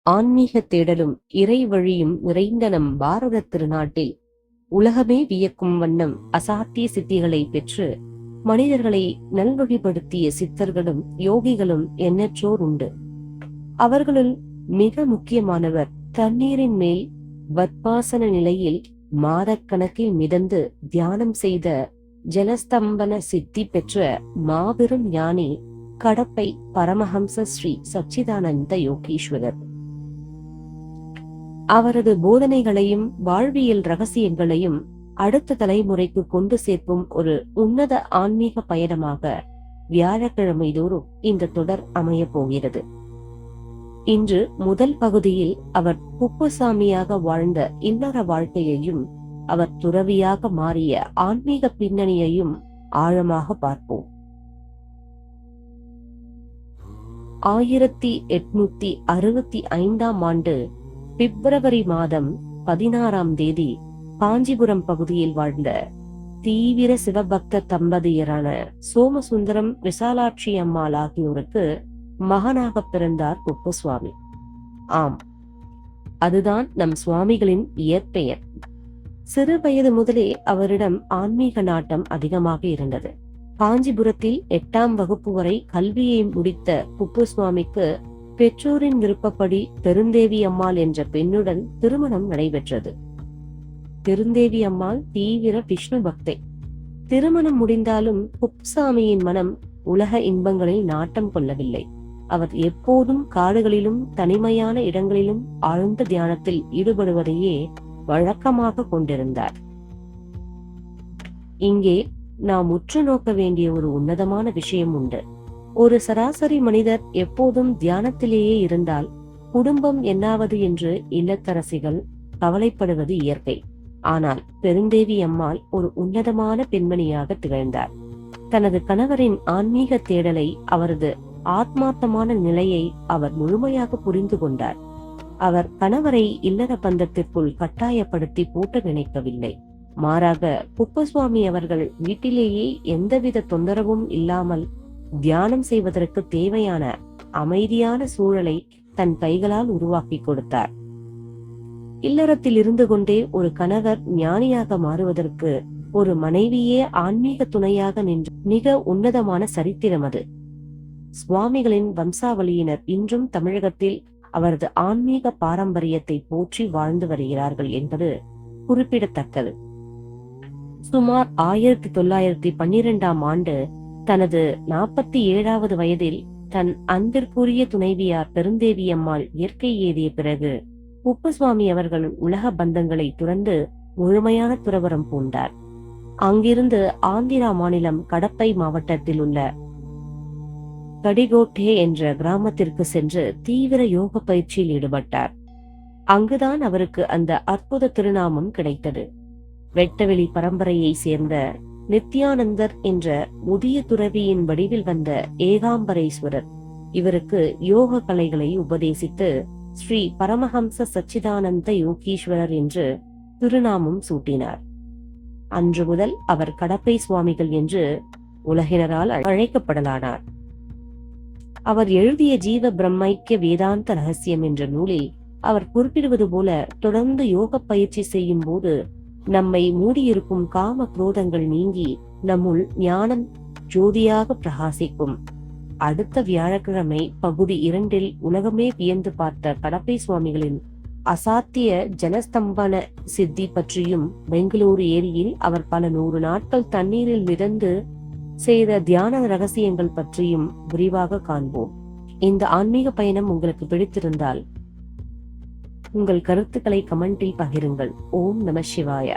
ஆன்மீக தேடலும் இறை வழியும் நிறைந்த நம் பாரத திருநாட்டில் உலகமே வியக்கும் வண்ணம் அசாத்திய சித்திகளை பெற்று மனிதர்களை நல்வழிப்படுத்திய சித்தர்களும் யோகிகளும் எண்ணற்றோர் உண்டு. அவர்களுள் மிக முக்கியமானவர் தண்ணீரின் மேல் வத்பாசன நிலையில் மாதக்கணக்கில் மிதந்து தியானம் செய்த ஜலஸ்தம்பன சித்தி பெற்ற மாபெரும் ஞானி கடப்பை பரமஹம்ச ஸ்ரீ சச்சிதானந்த யோகீஸ்வரர். அவரது போதனைகளையும் வாழ்வியல் ரகசியங்களையும் அடுத்த தலைமுறைக்கு கொண்டு சேர்க்கும் ஒரு உன்னத ஆன்மீக பயணமாக வியாழக்கிழமை தோறும் இந்த தொடர் அமைய போகிறது. இன்று முதல் பகுதியில் அவர் குப்புசாமியாக வாழ்ந்த இல்லற வாழ்க்கையையும் அவர் துறவியாக மாறிய ஆன்மீக பின்னணியையும் ஆழமாக பார்ப்போம். 1865 ஆண்டு பிப்ரவரி மாதம் 16ஆம் தேதி காஞ்சிபுரம் பகுதியில் வாழ்ந்த தீவிர சிவபக்த தம்பதியரான சோமசுந்தரம் விசாலாட்சி அம்மாள் ஆகியோருக்கு மகனாக பிறந்தார் குப்புசுவாமி. ஆம், அதுதான் நம் சுவாமிகளின் இயற்பெயர். சிறு வயது முதலே அவரிடம் ஆன்மீக நாட்டம் அதிகமாக இருந்தது. காஞ்சிபுரத்தில் 8ஆம் வகுப்பு வரை கல்வியை முடித்த குப்புசுவாமிக்கு பெற்றோரின் விருப்பப்படி பெருந்தேவி அம்மாள் என்ற பெண்ணுடன் திருமணம் நடைபெற்றது. பெருந்தேவி அம்மாள் தீவிர விஷ்ணு பக்தை. திருமணம் முடிந்தாலும் குப்புசாமியின் மனம் உலக இன்பங்களில் நாட்டம் கொள்ளவில்லை. அவர் எப்போதும் காடுகளிலும் தனிமையான இடங்களிலும் ஆழ்ந்த தியானத்தில் ஈடுபடுவதையே வழக்கமாக கொண்டிருந்தார். இங்கே நாம் உற்று நோக்க வேண்டிய ஒரு உன்னதமான விஷயம் உண்டு. ஒரு சராசரி மனிதர் எப்போதும் தியானத்திலேயே இருந்தால் குடும்பம் என்னாவது என்று இல்லத்தரசிகள் கவலைப்படுவது இயற்கை. ஆனால் பெருந்தேவி அம்மாள் ஒரு உன்னதமான பெண்மணியாக திகழ்ந்தார். தனது கணவரின் ஆன்மீக தேடலை, அவரது ஆத்மார்த்தமான நிலையை அவர் முழுமையாக புரிந்து கொண்டார். அவர் கணவரை இல்லற பந்தத்திற்குள் கட்டாயப்படுத்தி பூட்ட நினைக்கவில்லை. மாறாக குப்புசுவாமி அவர்கள் வீட்டிலேயே எந்தவித தொந்தரவும் இல்லாமல் தியானம் செய்வதற்கு தேவையான அமைதியான சூழலை தன் கைகளால் உருவாக்கி கொடுத்தார். இல்லறத்தில் இருந்து கொண்டே ஒரு கணவர் ஞானியாக மாறுவதற்கு ஒரு மனைவியே ஆன்மீக துணையாக நின்று மிக உன்னதமான சரித்திரம் அது. சுவாமிகளின் வம்சாவளியினர் இன்றும் தமிழகத்தில் அவரது ஆன்மீக பாரம்பரியத்தை போற்றி வாழ்ந்து வருகிறார்கள் என்பது குறிப்பிடத்தக்கது. சுமார் 1912ஆம் ஆண்டு தனது 47வது வயதில் தன் அன்பிற்குரிய துணைவியார் பெருந்தேவி அம்மாள் இயற்கை ஏறிய பிறகு குப்புசுவாமி அவர்கள் உலக பந்தங்களை துறந்து முழுமையான துறவரம் பூண்டார். அங்கிருந்து ஆந்திரா மாநிலம் கடப்பை மாவட்டத்தில் உள்ள கடிகோட்டே என்ற கிராமத்திற்கு சென்று தீவிர யோக பயிற்சியில் ஈடுபட்டார். அங்குதான் அவருக்கு அந்த அற்புத திருநாமம் கிடைத்தது. வெட்டவெளி பரம்பரையை சேர்ந்த நித்யானந்தர் என்ற முதிய துறவியின் வடிவில் வந்த ஏகாம்பரேஸ்வரர் இவருக்கு யோக கலைகளை உபதேசித்து ஸ்ரீ பரமஹம்ச சச்சிதானந்த யோகீஸ்வரர் என்று திருநாமம் சூட்டினார். அன்று முதல் அவர் கடப்பை சுவாமிகள் என்று உலகினரால் அழைக்கப்படலானார். அவர் எழுதிய ஜீவ பிரம்மைக்கிய வேதாந்த ரகசியம் என்ற நூலில் அவர் குறிப்பிடுவது போல, தொடர்ந்து யோக பயிற்சி செய்யும் போது நம்மை மூடியிருக்கும் காம குரோதங்கள் நீங்கி நம்முள் ஞானம் ஜோதியாக பிரகாசிக்கும். அடுத்த வியாழக்கிழமை பகுதி 2 உலகமே வியந்து பார்த்த கடப்பை சுவாமிகளின் அசாத்திய ஜலஸ்தம்பன சித்தி பற்றியும், பெங்களூரு ஏரியில் அவர் பல 100 நாட்கள் தண்ணீரில் மிதந்து செய்த தியான ரகசியங்கள் பற்றியும் விரிவாக காண்போம். இந்த ஆன்மீக பயணம் உங்களுக்கு பிடித்திருந்தால் உங்கள் கருத்துக்களை கமெண்டில் பகிருங்கள். ஓம் நம சிவாய.